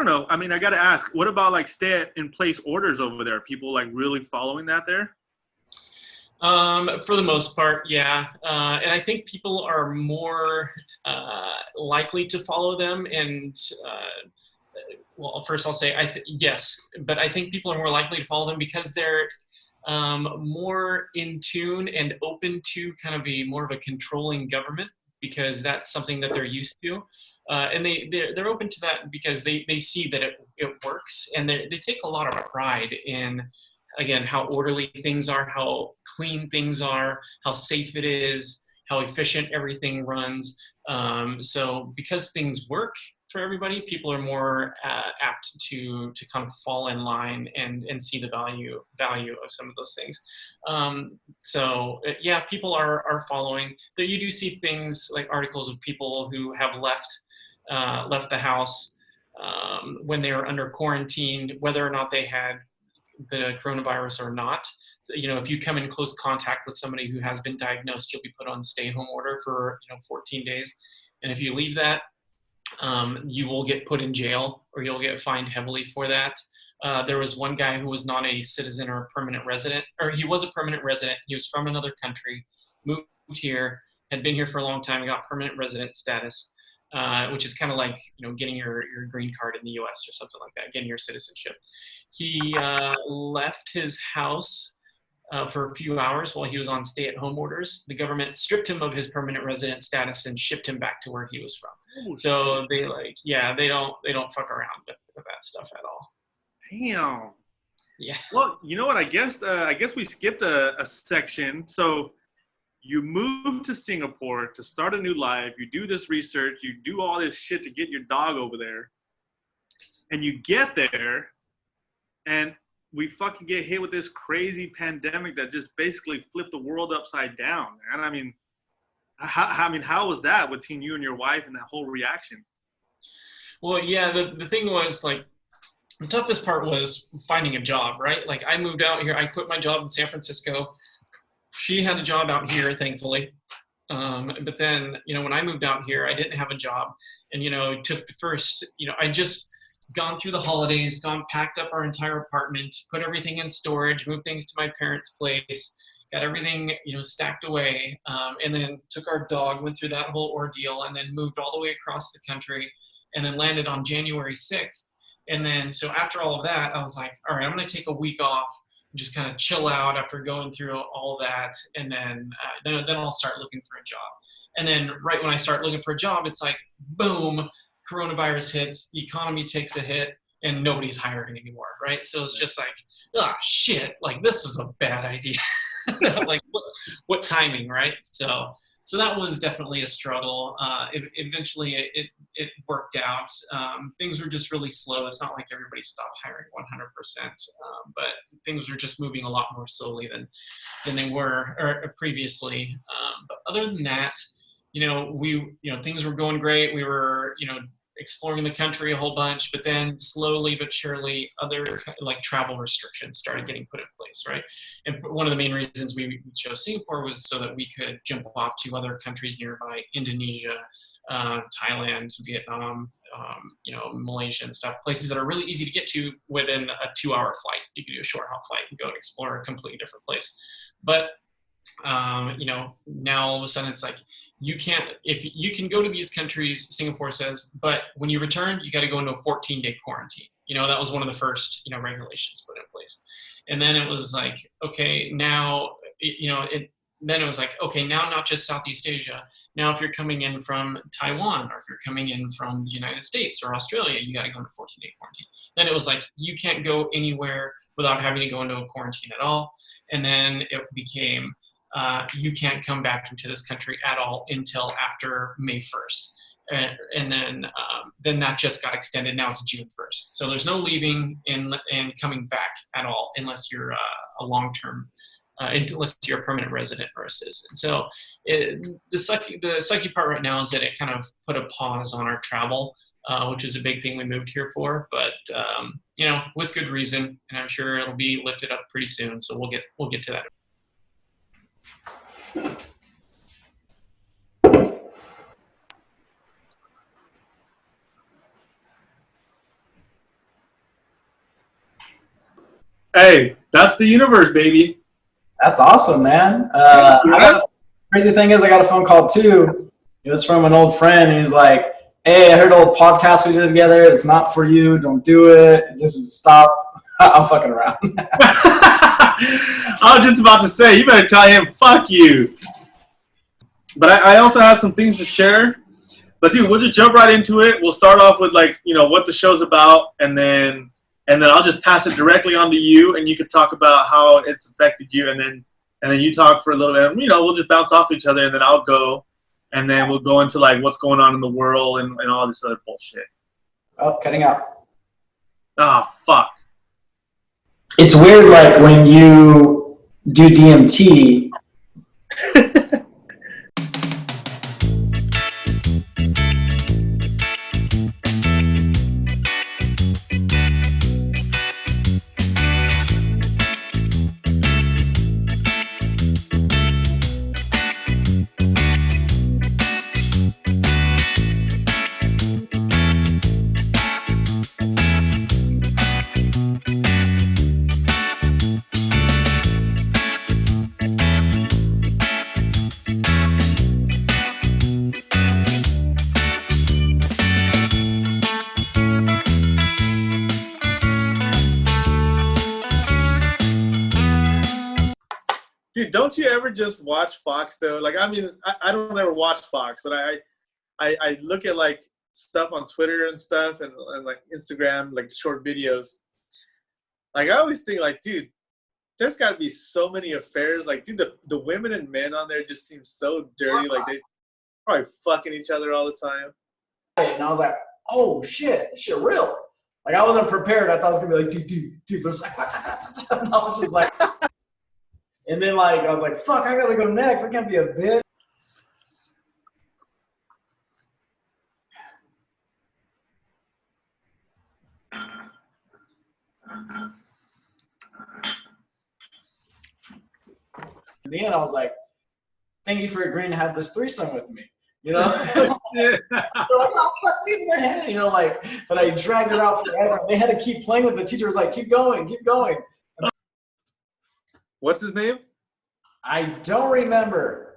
don't know. I mean, I got to ask, what about like stay-in-place orders over there? Are people like really following that there? For the most part, yeah. And I think people are more likely to follow them. And well, first I'll say yes, but I think people are more likely to follow them because they're more in tune and open to kind of more of a controlling government, because that's something that they're used to. And they're open to that because they see that it works, and they take a lot of pride in, again, how orderly things are, how clean things are, how safe it is, how efficient everything runs. So because things work for everybody, people are more apt to kind of fall in line and see the value of some of those things. So yeah, people are following. Though you do see things like articles of people who have left the house when they were under quarantine, whether or not they had the coronavirus or not. So, if you come in close contact with somebody who has been diagnosed, you'll be put on stay-home order for 14 days. And if you leave that, you will get put in jail, or you'll get fined heavily for that. There was one guy who was not a citizen or a permanent resident, or he was a permanent resident. He was from another country, moved here, had been here for a long time, and got permanent resident status, which is kind of like getting your green card in the U.S. or something like that, getting your citizenship. He left his house for a few hours while he was on stay-at-home orders. The government stripped him of his permanent resident status and shipped him back to where he was from. Oh, so shit. they don't fuck around with that stuff at all. Damn. Yeah. Well, you know what? I guess we skipped a section. So you move to Singapore to start a new life. You do this research. You do all this shit to get your dog over there. And you get there, and we fucking get hit with this crazy pandemic that just basically flipped the world upside down, man. I mean, how was that between you and your wife and that whole reaction? Well, yeah, the thing was, like, the toughest part was finding a job, right? Like, I moved out here. I quit my job in San Francisco. She had a job out here, thankfully. But then, when I moved out here, I didn't have a job. And, it took the first, I just gone through the holidays, packed up our entire apartment, put everything in storage, moved things to my parents' place, got everything, stacked away, and then took our dog, went through that whole ordeal, and then moved all the way across the country, and then landed on January 6th. And then, so after all of that, I was like, all right, I'm going to take a week off, just kind of chill out after going through all that, and then I'll start looking for a job. And then right when I start looking for a job, it's like, boom, coronavirus hits, the economy takes a hit, and nobody's hiring anymore, right? So it's just like, shit, like, this is a bad idea. Like, what timing, right? So that was definitely a struggle. Eventually it worked out. Things were just really slow. It's not like everybody stopped hiring 100%, but things were just moving a lot more slowly than they were previously. But other than that, things were going great. We were, exploring the country a whole bunch, but then slowly but surely other travel restrictions started getting put in place, right? And one of the main reasons we chose Singapore was so that we could jump off to other countries nearby, Indonesia, Thailand, Vietnam, Malaysia and stuff, places that are really easy to get to within a 2-hour flight. You can do a short haul flight and go and explore a completely different place. But now all of a sudden it's like, you can go to these countries, Singapore says, but when you return, you got to go into a 14-day quarantine. That was one of the first, regulations put in place. And then it was like, okay, now, then it was like, okay, now not just Southeast Asia. Now, if you're coming in from Taiwan, or if you're coming in from the United States or Australia, you got to go into 14-day quarantine. Then it was like, you can't go anywhere without having to go into a quarantine at all. And then it became, you can't come back into this country at all until after May 1st. And then that just got extended. Now it's June 1st. So there's no leaving and coming back at all unless you're a long-term, unless you're a permanent resident or a citizen. So the sucky part right now is that it kind of put a pause on our travel, which is a big thing we moved here for. But with good reason, and I'm sure it'll be lifted up pretty soon. So we'll get to that. Hey, that's the universe, baby. That's awesome, man. Crazy thing is, I got a phone call too. It was from an old friend. He's like, "Hey, I heard an old podcast we did together. It's not for you. Don't do it. Just stop." I'm fucking around. I was just about to say, you better tell him, fuck you. But I also have some things to share. But dude, we'll just jump right into it. We'll start off with like, what the show's about, and then I'll just pass it directly on to you, and you can talk about how it's affected you, and then you talk for a little bit. We'll just bounce off each other, and then I'll go, and then we'll go into like what's going on in the world and all this other bullshit. Oh, cutting out. Ah, fuck. It's weird, like when you do DMT. Dude, don't you ever just watch Fox though? Like, I mean, I don't ever watch Fox, but I look at like stuff on Twitter and stuff, and like Instagram, like short videos. Like, I always think like, dude, there's got to be so many affairs. Like, dude, the women and men on there just seem so dirty. Like, they probably fucking each other all the time. And I was like, "Oh shit, this shit real." Like, I wasn't prepared. I thought it was gonna be like, dude. But it's like, what? And I was just like, and then like I was like, "Fuck, I gotta go next. I can't be a bitch." In the end, I was like, "Thank you for agreeing to have this threesome with me." They're like, "Oh, fuck, leave my hand," like. But I dragged it out forever. They had to keep playing with it. The teacher was like, "Keep going, keep going." What's his name? I don't remember.